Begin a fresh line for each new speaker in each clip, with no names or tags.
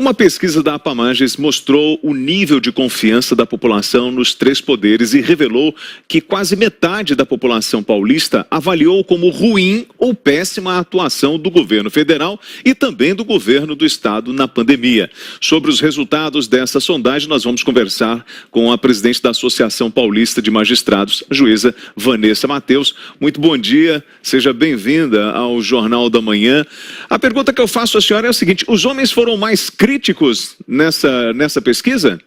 Uma pesquisa da APAMAGES mostrou o nível de confiança da população nos três poderes e revelou que quase metade da população paulista avaliou como ruim ou péssima a atuação do governo federal e também do governo do estado na pandemia. Sobre os resultados dessa sondagem, nós vamos conversar com a presidente da Associação Paulista de Magistrados, a juíza Vanessa Mateus. Muito bom dia, seja bem-vinda ao Jornal da Manhã. A pergunta que eu faço à senhora é a seguinte: os homens foram mais críticos nessa pesquisa?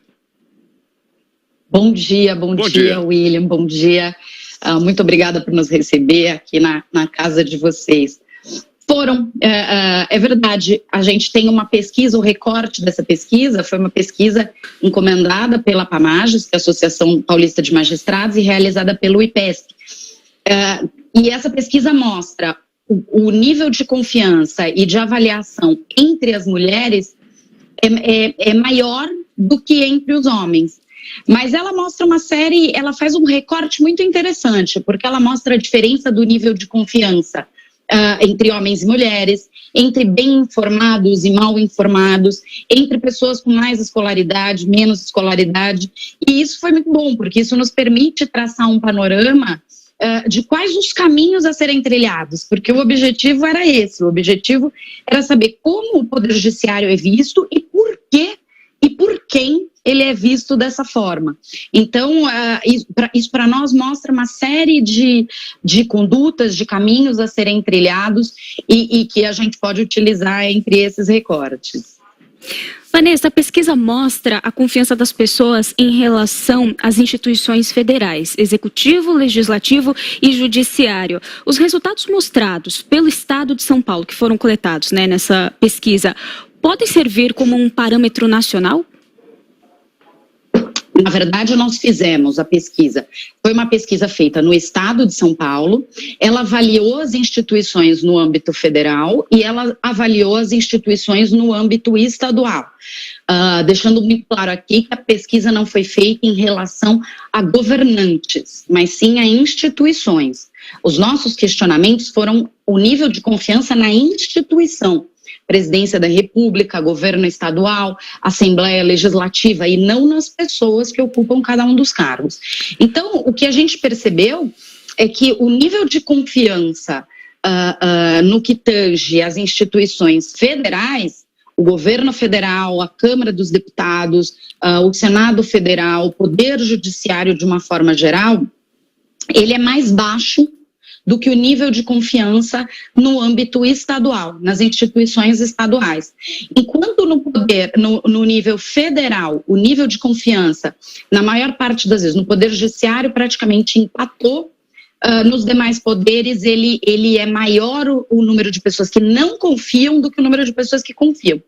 Bom dia, William, bom dia. Muito obrigada por nos receber aqui na casa de vocês. É verdade, a gente tem uma pesquisa, o recorte dessa pesquisa foi uma pesquisa encomendada pela APAMAGES, que é a Associação Paulista de Magistrados, e realizada pelo IPESP. E essa pesquisa mostra o nível de confiança e de avaliação entre as mulheres é maior do que entre os homens. Mas ela mostra ela faz um recorte muito interessante, porque ela mostra a diferença do nível de confiança entre homens e mulheres, entre bem informados e mal informados, entre pessoas com mais escolaridade, menos escolaridade. E isso foi muito bom, porque isso nos permite traçar um panorama de quais os caminhos a serem trilhados, porque o objetivo era esse, o objetivo era saber como o Poder Judiciário é visto e por quê e por quem ele é visto dessa forma. Então, isso para nós mostra uma série de condutas, de caminhos a serem trilhados e que a gente pode utilizar entre esses recortes.
Vanessa, a pesquisa mostra a confiança das pessoas em relação às instituições federais, executivo, legislativo e judiciário. Os resultados mostrados pelo Estado de São Paulo, que foram coletados, nessa pesquisa, podem servir como um parâmetro nacional?
Na verdade, nós fizemos a pesquisa. Foi uma pesquisa feita no Estado de São Paulo. Ela avaliou as instituições no âmbito federal e ela avaliou as instituições no âmbito estadual. Deixando muito claro aqui que a pesquisa não foi feita em relação a governantes, mas sim a instituições. Os nossos questionamentos foram o nível de confiança na instituição. Presidência da República, governo estadual, Assembleia Legislativa, e não nas pessoas que ocupam cada um dos cargos. Então, o que a gente percebeu é que o nível de confiança no que tange as instituições federais, o governo federal, a Câmara dos Deputados, o Senado Federal, o Poder Judiciário de uma forma geral, ele é mais baixo do que o nível de confiança no âmbito estadual, nas instituições estaduais. Enquanto no nível federal, o nível de confiança, na maior parte das vezes, no Poder Judiciário praticamente empatou, nos demais poderes ele é maior o número de pessoas que não confiam do que o número de pessoas que confiam.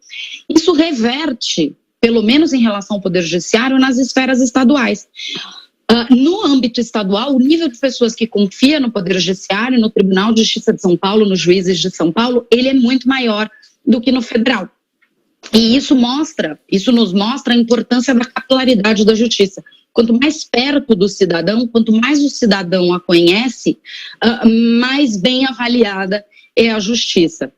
Isso reverte, pelo menos em relação ao Poder Judiciário, nas esferas estaduais. No âmbito estadual, o nível de pessoas que confia no Poder Judiciário, no Tribunal de Justiça de São Paulo, nos juízes de São Paulo, ele é muito maior do que no federal. E isso nos mostra a importância da capilaridade da justiça. Quanto mais perto do cidadão, quanto mais o cidadão a conhece, mais bem avaliada é a justiça.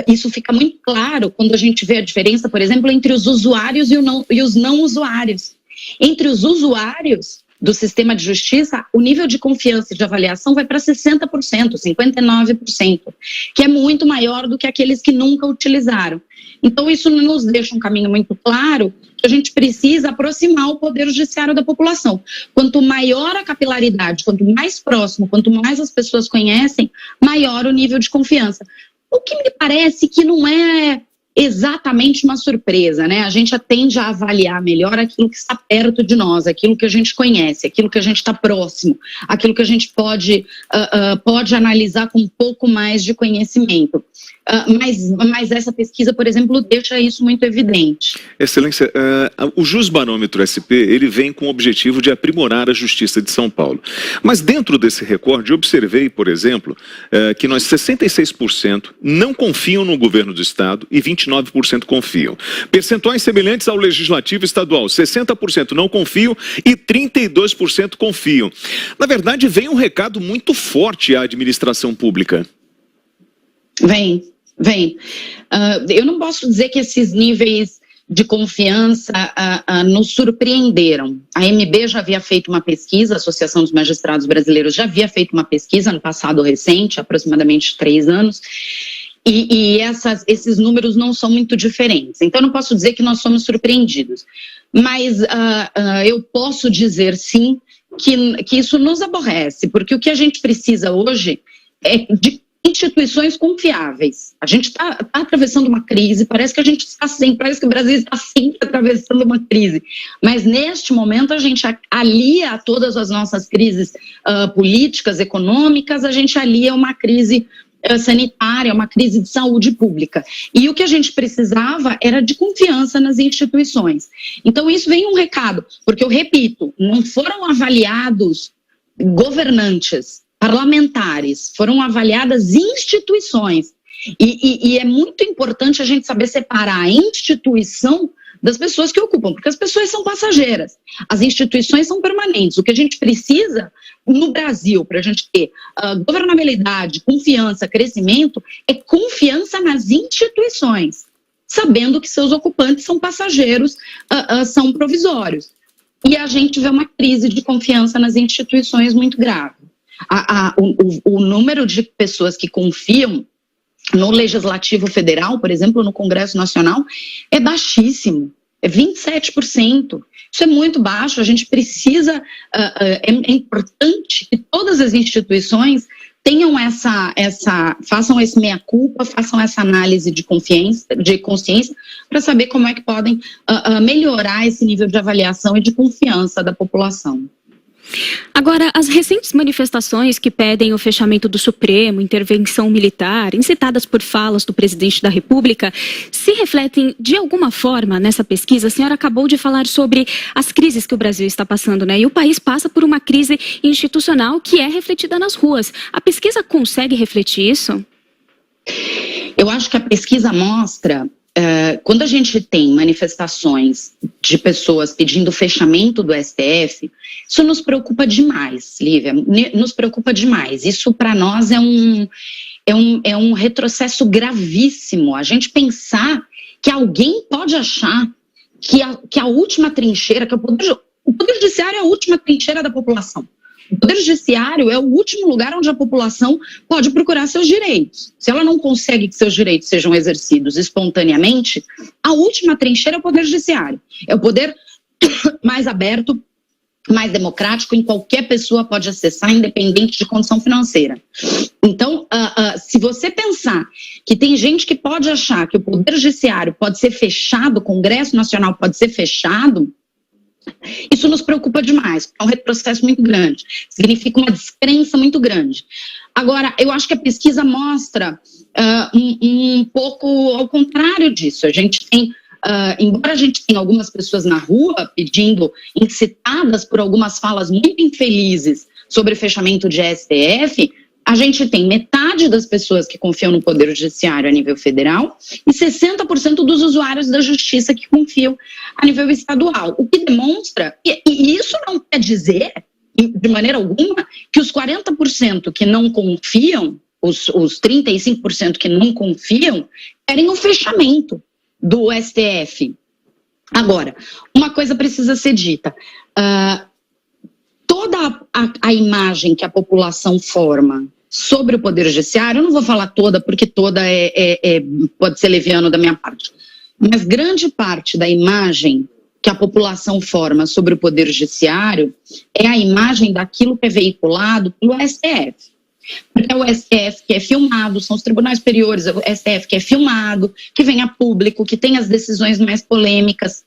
Isso fica muito claro quando a gente vê a diferença, por exemplo, entre os usuários e os não usuários. Entre os usuários do sistema de justiça, o nível de confiança e de avaliação vai para 60%, 59%, que é muito maior do que aqueles que nunca utilizaram. Então, isso nos deixa um caminho muito claro que a gente precisa aproximar o Poder Judiciário da população. Quanto maior a capilaridade, quanto mais próximo, quanto mais as pessoas conhecem, maior o nível de confiança. O que me parece que não é exatamente uma surpresa, A gente tende a avaliar melhor aquilo que está perto de nós, aquilo que a gente conhece, aquilo que a gente está próximo, aquilo que a gente pode analisar com um pouco mais de conhecimento. Mas essa pesquisa, por exemplo, deixa isso muito evidente.
Excelência, o Jusbarômetro SP, ele vem com o objetivo de aprimorar a Justiça de São Paulo. Mas dentro desse recorde, eu observei, por exemplo, que nós 66% não confiam no governo do Estado e 29% confiam. Percentuais semelhantes ao Legislativo Estadual, 60% não confiam e 32% confiam. Na verdade, vem um recado muito forte à administração pública.
Vem. Vem. Eu não posso dizer que esses níveis de confiança nos surpreenderam. A AMB já havia feito uma pesquisa, a Associação dos Magistrados Brasileiros já havia feito uma pesquisa no passado recente, aproximadamente 3 anos, e esses números não são muito diferentes. Então, eu não posso dizer que nós somos surpreendidos. Mas eu posso dizer, sim, que isso nos aborrece, porque o que a gente precisa hoje é de instituições confiáveis. A gente está atravessando uma crise, parece que o Brasil está sempre atravessando uma crise, mas neste momento a gente alia todas as nossas crises políticas, econômicas, a gente alia uma crise sanitária, uma crise de saúde pública. E o que a gente precisava era de confiança nas instituições. Então isso vem um recado, porque eu repito, não foram avaliados governantes, parlamentares, foram avaliadas instituições. E é muito importante a gente saber separar a instituição das pessoas que ocupam, porque as pessoas são passageiras, as instituições são permanentes. O que a gente precisa no Brasil, para a gente ter governabilidade, confiança, crescimento, é confiança nas instituições, sabendo que seus ocupantes são passageiros, são provisórios. E a gente vê uma crise de confiança nas instituições muito grave. O número de pessoas que confiam no Legislativo Federal, por exemplo, no Congresso Nacional, é baixíssimo, é 27%. Isso é muito baixo, a gente precisa, é importante que todas as instituições tenham façam esse meia-culpa, façam essa análise de consciência, para saber como é que podem melhorar esse nível de avaliação e de confiança da população.
Agora, as recentes manifestações que pedem o fechamento do Supremo, intervenção militar, incitadas por falas do presidente da República, se refletem de alguma forma nessa pesquisa? A senhora acabou de falar sobre as crises que o Brasil está passando, né? E o país passa por uma crise institucional que é refletida nas ruas. A pesquisa consegue refletir isso?
Eu acho que a pesquisa mostra... quando a gente tem manifestações de pessoas pedindo o fechamento do STF, isso nos preocupa demais, Lívia, nos preocupa demais. Isso para nós é um retrocesso gravíssimo. A gente pensar que alguém pode achar que a última trincheira, que o Poder Judiciário é a última trincheira da população. O Poder Judiciário é o último lugar onde a população pode procurar seus direitos. Se ela não consegue que seus direitos sejam exercidos espontaneamente, a última trincheira é o Poder Judiciário. É o poder mais aberto, mais democrático, em qualquer pessoa pode acessar, independente de condição financeira. Então, se você pensar que tem gente que pode achar que o Poder Judiciário pode ser fechado, o Congresso Nacional pode ser fechado, isso nos preocupa demais, é um retrocesso muito grande, significa uma descrença muito grande. Agora, eu acho que a pesquisa mostra um pouco ao contrário disso. A gente tem, embora a gente tenha algumas pessoas na rua pedindo, incitadas por algumas falas muito infelizes sobre fechamento de STF, a gente tem metade das pessoas que confiam no Poder Judiciário a nível federal e 60% dos usuários da justiça que confiam a nível estadual. O que demonstra, e isso não quer dizer, de maneira alguma, que os 40% que não confiam, os 35% que não confiam, querem o fechamento do STF. Agora, uma coisa precisa ser dita. Toda a imagem que a população forma sobre o Poder Judiciário, eu não vou falar toda, porque toda pode ser leviano da minha parte, mas grande parte da imagem que a população forma sobre o Poder Judiciário é a imagem daquilo que é veiculado pelo STF. Porque é o STF que é filmado, são os tribunais superiores, é o STF que é filmado, que vem a público, que tem as decisões mais polêmicas.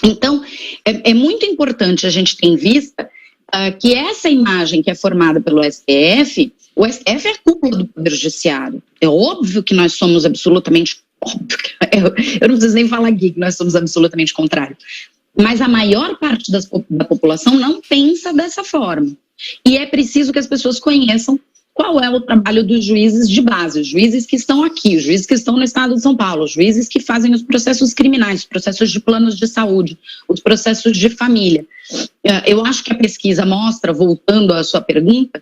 Então, é muito importante a gente ter em vista que essa imagem que é formada pelo STF, o STF é a cúpula do Poder Judiciário. É óbvio que nós somos absolutamente, eu não preciso nem falar aqui que nós somos absolutamente contrários, mas a maior parte da população não pensa dessa forma. E é preciso que as pessoas conheçam qual é o trabalho dos juízes de base, os juízes que estão aqui, os juízes que estão no estado de São Paulo, os juízes que fazem os processos criminais, os processos de planos de saúde, os processos de família. Eu acho que a pesquisa mostra, voltando à sua pergunta,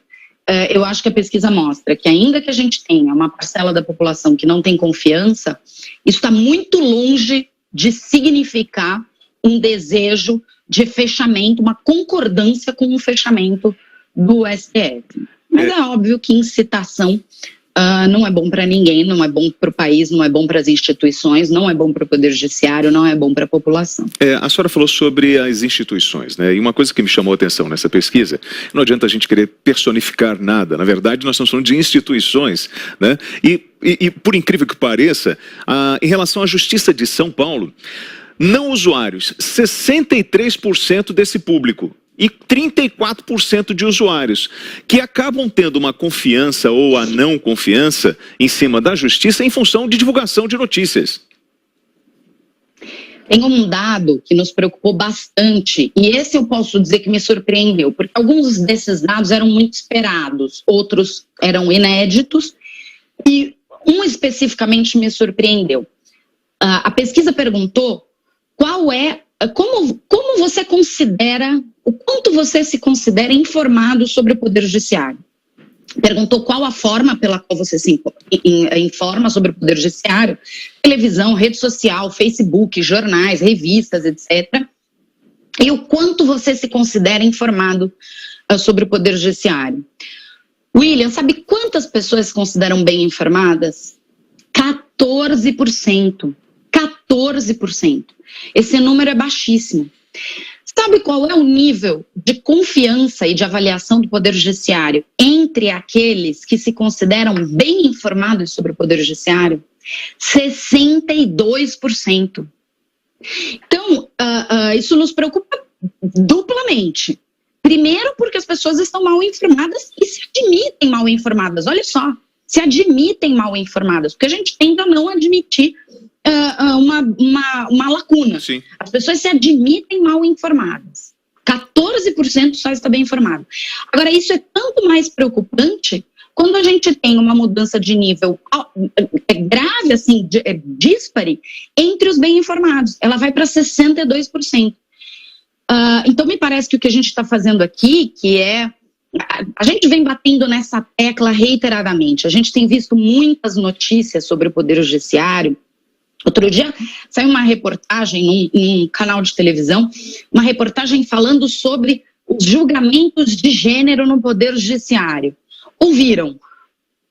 eu acho que a pesquisa mostra que ainda que a gente tenha uma parcela da população que não tem confiança, isso está muito longe de significar um desejo de fechamento, uma concordância com o fechamento do STF. Mas é óbvio que incitação não é bom para ninguém, não é bom para o país, não é bom para as instituições, não é bom para o Poder Judiciário, não é bom para a população.
A senhora falou sobre as instituições, né? E uma coisa que me chamou a atenção nessa pesquisa, não adianta a gente querer personificar nada, na verdade nós estamos falando de instituições, né? E por incrível que pareça, em relação à Justiça de São Paulo, não usuários, 63% desse público e 34% de usuários que acabam tendo uma confiança ou a não confiança em cima da justiça em função de divulgação de notícias.
Tem um dado que nos preocupou bastante, e esse eu posso dizer que me surpreendeu, porque alguns desses dados eram muito esperados, outros eram inéditos, e um especificamente me surpreendeu. A pesquisa perguntou como você considera, o quanto você se considera informado sobre o Poder Judiciário. Perguntou qual a forma pela qual você se informa sobre o Poder Judiciário: televisão, rede social, Facebook, jornais, revistas, etc. E o quanto você se considera informado sobre o Poder Judiciário. William, sabe quantas pessoas se consideram bem informadas? 14%. 14%. Esse número é baixíssimo. Sabe qual é o nível de confiança e de avaliação do Poder Judiciário entre aqueles que se consideram bem informados sobre o Poder Judiciário? 62%. Então, isso nos preocupa duplamente. Primeiro, porque as pessoas estão mal informadas e se admitem mal informadas. Olha só, se admitem mal informadas, porque a gente tende a não admitir uma lacuna.
Sim. As
pessoas se admitem mal informadas. 14% só está bem informado. Agora, isso é tanto mais preocupante quando a gente tem uma mudança de nível grave, assim, díspare, entre os bem informados. Ela vai para 62%. Então, me parece que o que a gente está fazendo aqui, que é... A gente vem batendo nessa tecla reiteradamente. A gente tem visto muitas notícias sobre o Poder Judiciário. Outro dia saiu uma reportagem num canal de televisão, uma reportagem falando sobre os julgamentos de gênero no Poder Judiciário. Ouviram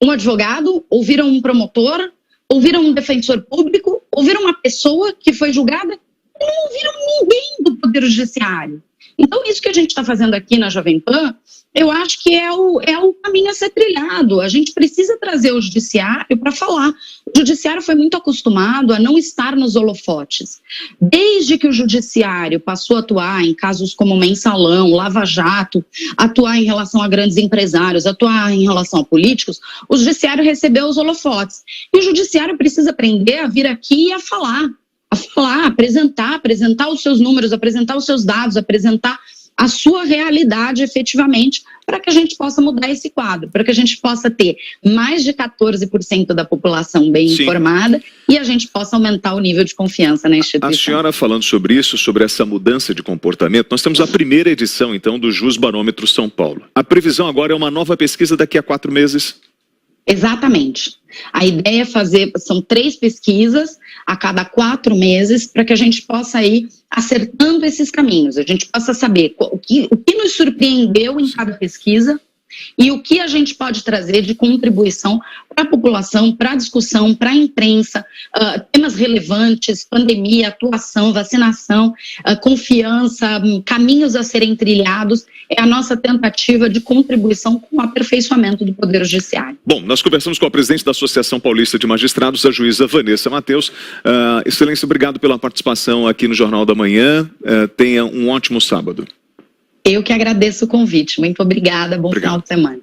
um advogado, ouviram um promotor, ouviram um defensor público, ouviram uma pessoa que foi julgada e não ouviram ninguém do Poder Judiciário. Então, isso que a gente está fazendo aqui na Jovem Pan, eu acho que é o caminho a ser trilhado. A gente precisa trazer o judiciário para falar. O judiciário foi muito acostumado a não estar nos holofotes. Desde que o judiciário passou a atuar em casos como Mensalão, Lava Jato, atuar em relação a grandes empresários, atuar em relação a políticos, o judiciário recebeu os holofotes. E o judiciário precisa aprender a vir aqui e a falar, apresentar os seus números, apresentar os seus dados, apresentar a sua realidade efetivamente, para que a gente possa mudar esse quadro, para que a gente possa ter mais de 14% da população bem informada e a gente possa aumentar o nível de confiança na instituição.
A senhora falando sobre isso, sobre essa mudança de comportamento, nós temos a primeira edição então do Jus Barômetro São Paulo. A previsão agora é uma nova pesquisa daqui a 4 meses?
Exatamente. A ideia é fazer, são 3 pesquisas a cada 4 meses, para que a gente possa ir acertando esses caminhos, a gente possa saber o que nos surpreendeu em cada pesquisa e o que a gente pode trazer de contribuição para a população, para a discussão, para a imprensa, temas relevantes, pandemia, atuação, vacinação, confiança, caminhos a serem trilhados. É a nossa tentativa de contribuição com o aperfeiçoamento do Poder Judiciário.
Bom, nós conversamos com a presidente da Associação Paulista de Magistrados, a juíza Vanessa Mateus. Excelência, obrigado pela participação aqui no Jornal da Manhã. Tenha um ótimo sábado.
Eu que agradeço o convite. Muito obrigada. Bom final de semana.